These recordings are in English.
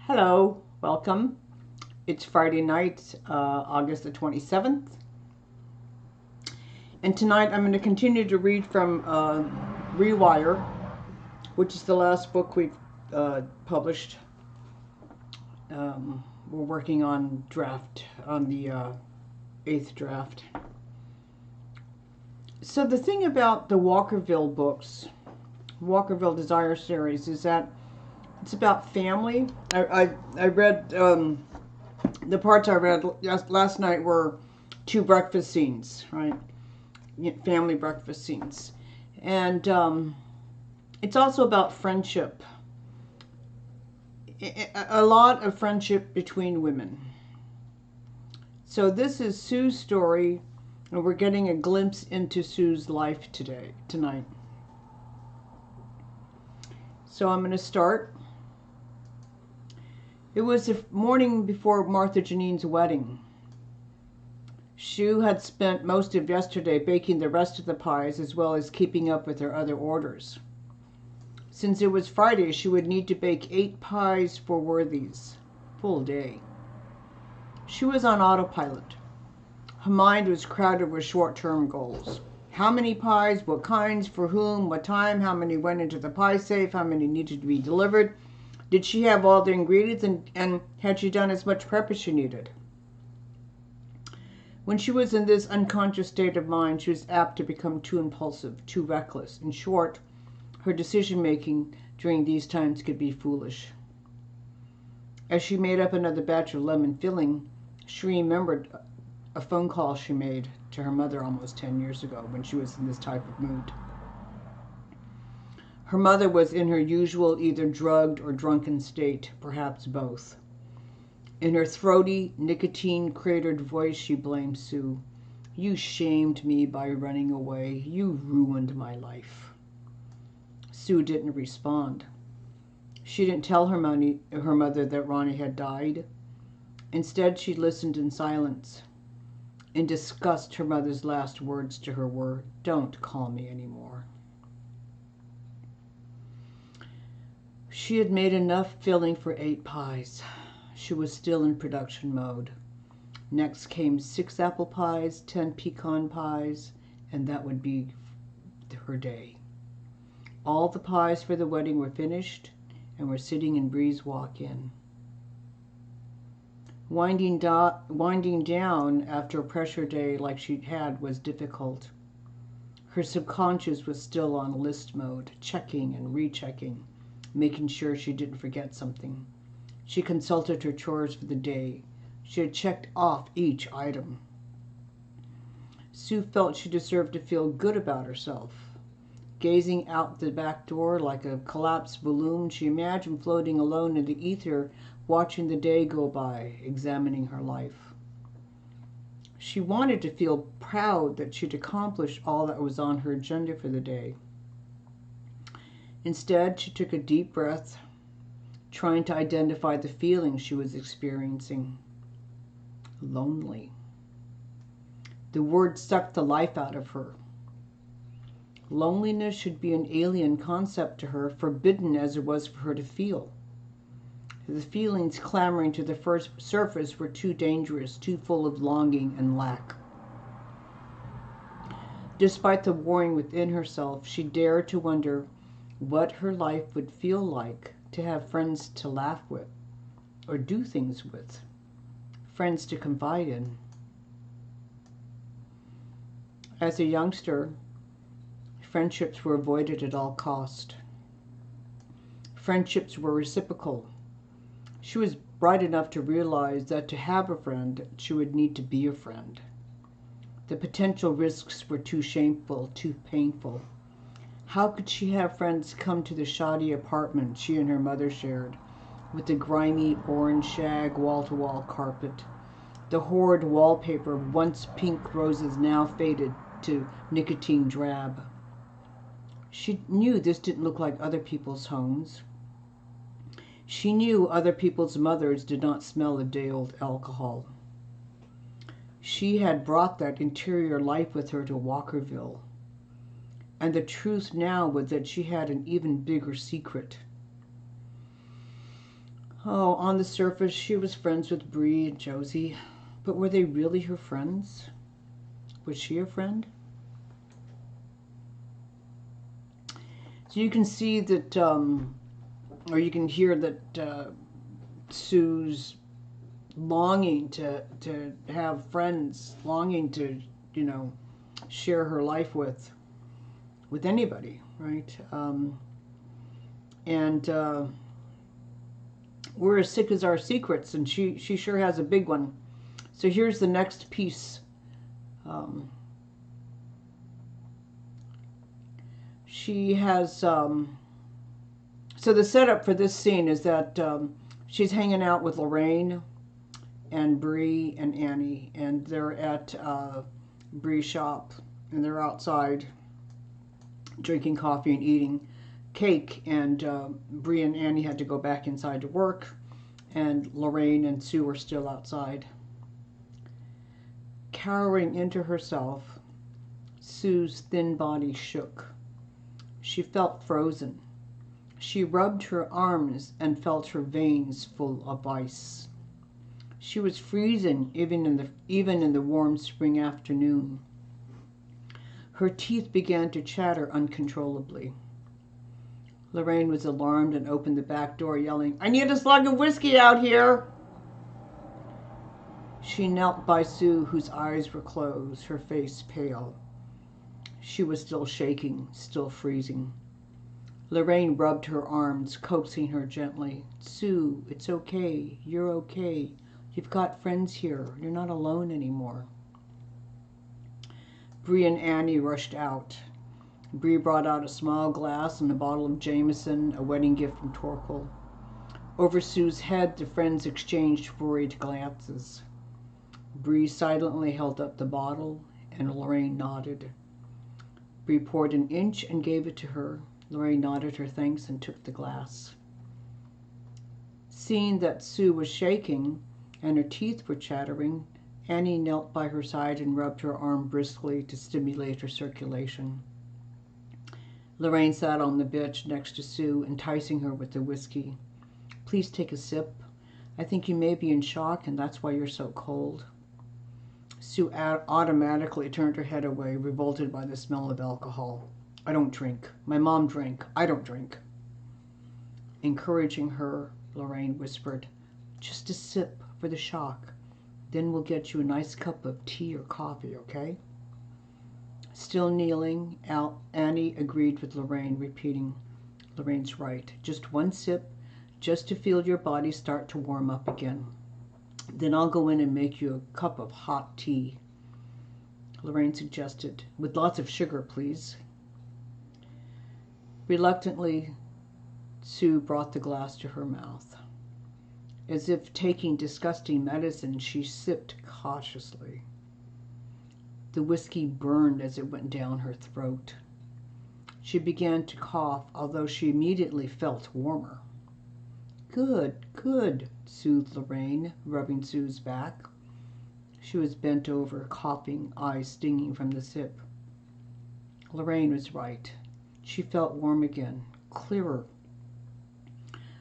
Hello, welcome. It's Friday night, August the 27th. And tonight I'm going to continue to read from Rewire, which is the last book we've published. We're working on the 8th draft. So the thing about the Walkerville books, Walkerville Desires series, is that it's about family. I read, the parts I read last night were 2 breakfast scenes, right? Family breakfast scenes. And it's also about friendship. A lot of friendship between women. So this is Sue's story, and we're getting a glimpse into Sue's life tonight. So I'm going to start. It was the morning before Martha Janine's wedding. Sue had spent most of yesterday baking the rest of the pies as well as keeping up with her other orders. Since it was Friday, she would need to bake 8 pies for Worthies. Full day. She was on autopilot. Her mind was crowded with short-term goals. How many pies, what kinds, for whom, what time, how many went into the pie safe, how many needed to be delivered. Did she have all the ingredients, and had she done as much prep as she needed? When she was in this unconscious state of mind, she was apt to become too impulsive, too reckless. In short, her decision-making during these times could be foolish. As she made up another batch of lemon filling, she remembered a phone call she made to her mother almost 10 years ago when she was in this type of mood. Her mother was in her usual either drugged or drunken state, perhaps both. In her throaty, nicotine-cratered voice, she blamed Sue. "You shamed me by running away. You ruined my life." Sue didn't respond. She didn't tell her mother that Ronnie had died. Instead, she listened in silence. In disgust, her mother's last words to her were, "Don't call me anymore." She had made enough filling for 8 pies. She was still in production mode. Next came 6 apple pies, 10 pecan pies, and that would be her day. All the pies for the wedding were finished and were sitting in Bree's walk-in. Winding down after a pressure day like she'd had was difficult. Her subconscious was still on list mode, checking and rechecking, making sure she didn't forget something. She consulted her chores for the day. She had checked off each item. Sue felt she deserved to feel good about herself. Gazing out the back door like a collapsed balloon, she imagined floating alone in the ether, watching the day go by, examining her life. She wanted to feel proud that she'd accomplished all that was on her agenda for the day. Instead, she took a deep breath, trying to identify the feeling she was experiencing. Lonely. The word sucked the life out of her. Loneliness should be an alien concept to her, forbidden as it was for her to feel. The feelings clamoring to the first surface were too dangerous, too full of longing and lack. Despite the warring within herself, she dared to wonder what her life would feel like to have friends to laugh with or do things with, friends to confide in. As a youngster, friendships were avoided at all cost. Friendships were reciprocal. She was bright enough to realize that to have a friend, she would need to be a friend. The potential risks were too shameful, too painful. How could she have friends come to the shoddy apartment she and her mother shared, with the grimy orange shag wall-to-wall carpet, the horrid wallpaper, once pink roses now faded to nicotine drab? She knew this didn't look like other people's homes. She knew other people's mothers did not smell of day-old alcohol. She had brought that interior life with her to Walkerville. And the truth now was that she had an even bigger secret. Oh, on the surface, she was friends with Bree and Josie, but were they really her friends? Was she a friend? So you can see that, or you can hear that Sue's longing to have friends, longing to, share her life with anybody, right? And we're as sick as our secrets, and she sure has a big one. So here's the next piece. She has, so the setup for this scene is that she's hanging out with Lorraine and Bree and Annie, and they're at Bree's shop, and they're outside drinking coffee and eating cake, and Bree and Annie had to go back inside to work, and Lorraine and Sue were still outside. Cowering into herself, Sue's thin body shook. She felt frozen. She rubbed her arms and felt her veins full of ice. She was freezing even in the warm spring afternoon. Her teeth began to chatter uncontrollably. Lorraine was alarmed and opened the back door, yelling, "I need a slug of whiskey out here!" She knelt by Sue, whose eyes were closed, her face pale. She was still shaking, still freezing. Lorraine rubbed her arms, coaxing her gently. "Sue, it's okay. You're okay. You've got friends here. You're not alone anymore." Bree and Annie rushed out. Bree brought out a small glass and a bottle of Jameson, a wedding gift from Torquil. Over Sue's head, the friends exchanged worried glances. Bree silently held up the bottle, and Lorraine nodded. Bree poured an inch and gave it to her. Lorraine nodded her thanks and took the glass. Seeing that Sue was shaking and her teeth were chattering, Annie knelt by her side and rubbed her arm briskly to stimulate her circulation. Lorraine sat on the bench next to Sue, enticing her with the whiskey. "Please take a sip. I think you may be in shock, and that's why you're so cold." Sue automatically turned her head away, revolted by the smell of alcohol. "I don't drink. My mom drank. I don't drink." Encouraging her, Lorraine whispered, "Just a sip for the shock. Then we'll get you a nice cup of tea or coffee, okay?" Still kneeling, Annie agreed with Lorraine, repeating, "Lorraine's right. Just one sip, just to feel your body start to warm up again. Then I'll go in and make you a cup of hot tea." Lorraine suggested, "With lots of sugar, please." Reluctantly, Sue brought the glass to her mouth. As if taking disgusting medicine, she sipped cautiously. The whiskey burned as it went down her throat. She began to cough, although she immediately felt warmer. "Good, good," soothed Lorraine, rubbing Sue's back. She was bent over, coughing, eyes stinging from the sip. Lorraine was right. She felt warm again, clearer.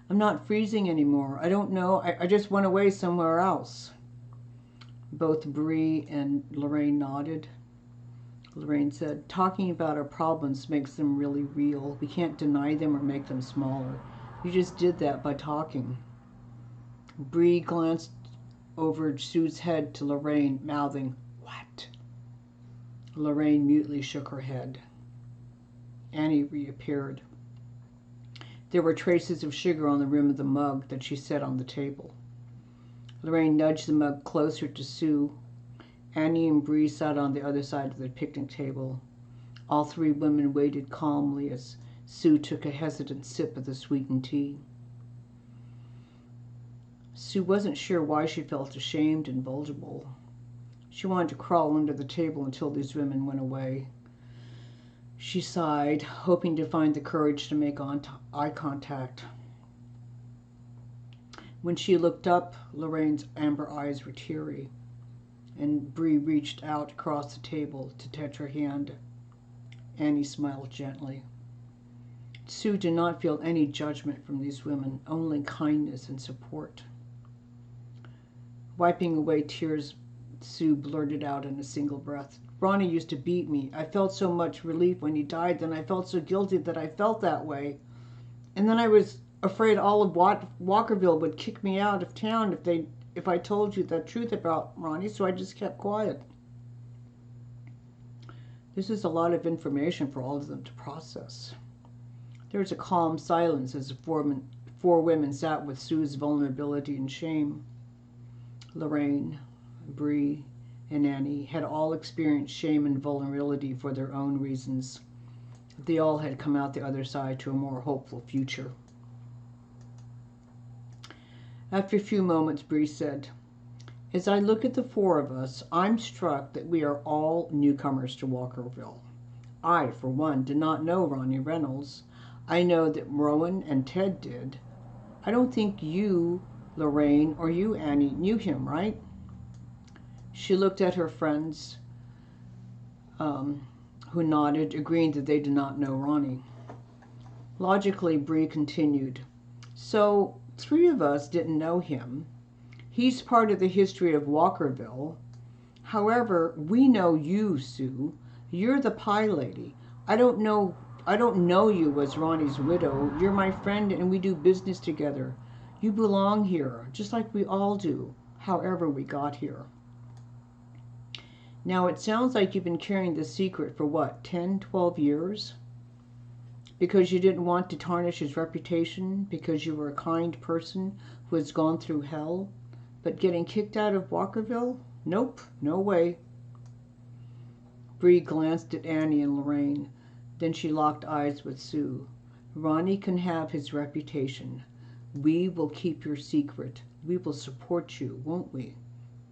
"I'm not freezing anymore. I don't know. I just went away somewhere else." Both Bree and Lorraine nodded. Lorraine said, "Talking about our problems makes them really real. We can't deny them or make them smaller. You just did that by talking." Bree glanced over Sue's head to Lorraine, mouthing, "What?" Lorraine mutely shook her head. Annie reappeared. There were traces of sugar on the rim of the mug that she set on the table. Lorraine nudged the mug closer to Sue. Annie and Bree sat on the other side of the picnic table. All three women waited calmly as Sue took a hesitant sip of the sweetened tea. Sue wasn't sure why she felt ashamed and vulnerable. She wanted to crawl under the table until these women went away. She sighed, hoping to find the courage to make eye contact. When she looked up, Lorraine's amber eyes were teary, and Bree reached out across the table to touch her hand. Annie smiled gently. Sue did not feel any judgment from these women, only kindness and support. Wiping away tears, Sue blurted out in a single breath, "Ronnie used to beat me. I felt so much relief when he died, then I felt so guilty that I felt that way. And then I was afraid all of Walkerville would kick me out of town if I told you the truth about Ronnie, so I just kept quiet." This is a lot of information for all of them to process. There was a calm silence as the four women sat with Sue's vulnerability and shame. Lorraine, Bree, and Annie had all experienced shame and vulnerability for their own reasons. They all had come out the other side to a more hopeful future. After a few moments, Bree said, "As I look at the four of us, I'm struck that we are all newcomers to Walkerville. I, for one, did not know Ronnie Reynolds. I know that Rowan and Ted did. I don't think you, Lorraine, or you, Annie, knew him, right?" She looked at her friends, who nodded, agreeing that they did not know Ronnie. Logically, Bree continued, "So, 3 of us didn't know him. He's part of the history of Walkerville. However, we know you, Sue. You're the pie lady. I don't know you as Ronnie's widow. You're my friend and we do business together. You belong here, just like we all do, however we got here. Now, it sounds like you've been carrying this secret for what, 10, 12 years? Because you didn't want to tarnish his reputation, because you were a kind person who has gone through hell, but getting kicked out of Walkerville? Nope, no way." Bree glanced at Annie and Lorraine. Then she locked eyes with Sue. "Ronnie can have his reputation. We will keep your secret. We will support you, won't we?"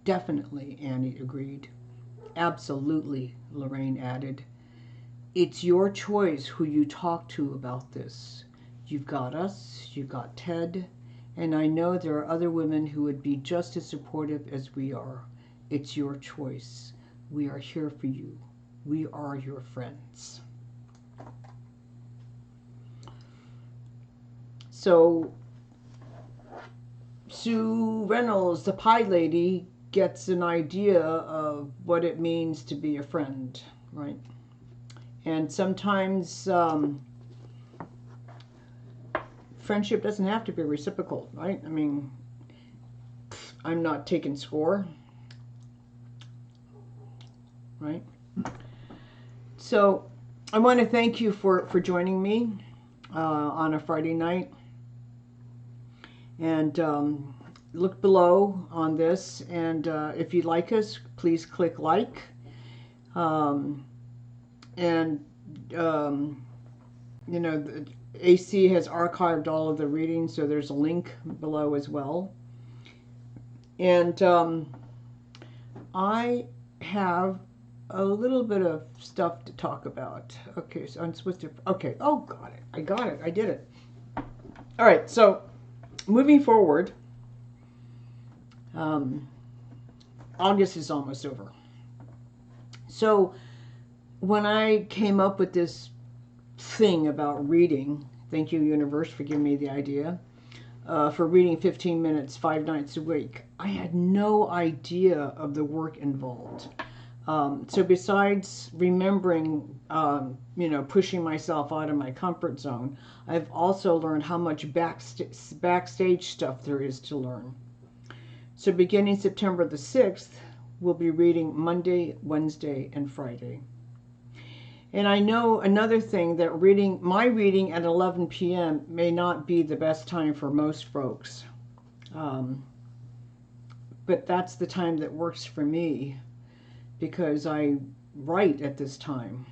"Definitely," Annie agreed. "Absolutely," Lorraine added. "It's your choice who you talk to about this. You've got us, you've got Ted, and I know there are other women who would be just as supportive as we are. It's your choice. We are here for you. We are your friends." So, Sue Reynolds, the pie lady, gets an idea of what it means to be a friend, right? And sometimes friendship doesn't have to be reciprocal, right? I mean, I'm not taking score, right? So I want to thank you for joining me on a Friday night. And look below on this. And if you like us, please click like. You know, AC has archived all of the readings, so there's a link below as well. And I have a little bit of stuff to talk about. Okay, so I'm supposed to, okay, oh, got it. I got it. I did it. All right, so moving forward, August is almost over. So when I came up with this thing about reading, thank you, universe, for giving me the idea, for reading 15 minutes 5 nights a week, I had no idea of the work involved. So besides remembering, you know, pushing myself out of my comfort zone, I've also learned how much backstage stuff there is to learn. So beginning September the 6th, we'll be reading Monday, Wednesday, and Friday. And I know another thing, that my reading at 11 p.m. may not be the best time for most folks. But that's the time that works for me, because I write at this time.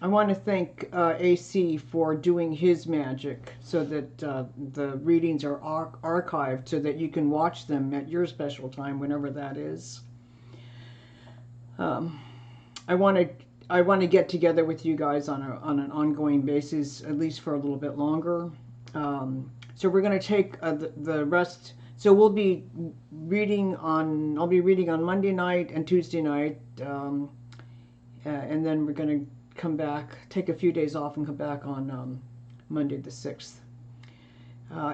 I want to thank AC for doing his magic so that the readings are archived so that you can watch them at your special time, whenever that is. I want to get together with you guys on an ongoing basis, at least for a little bit longer. So we're going to take the rest. So we'll be reading I'll be reading on Monday night and Tuesday night, and then we're going to come back, take a few days off and come back on Monday the 6th.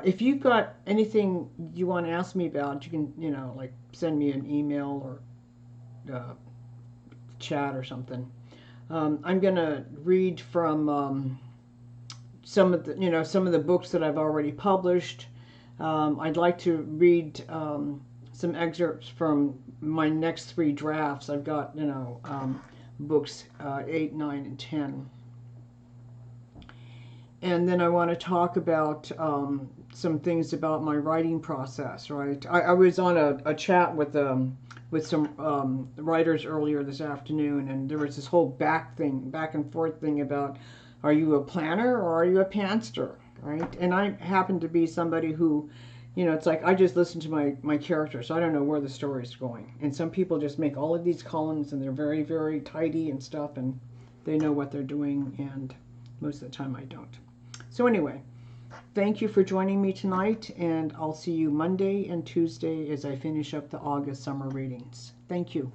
If you've got anything you want to ask me about, you can, like send me an email or chat or something. I'm going to read from some of the books that I've already published. I'd like to read some excerpts from my next 3 drafts. I've got, books 8, 9, and 10. And then I want to talk about some things about my writing process, right? I was on a chat with some writers earlier this afternoon, and there was this whole back and forth thing about, are you a planner or are you a pantser, right? And I happen to be somebody who, it's like I just listen to my characters, so I don't know where the story's going. And some people just make all of these columns, and they're very, very tidy and stuff, and they know what they're doing, and most of the time I don't. So anyway, thank you for joining me tonight, and I'll see you Monday and Tuesday as I finish up the August summer readings. Thank you.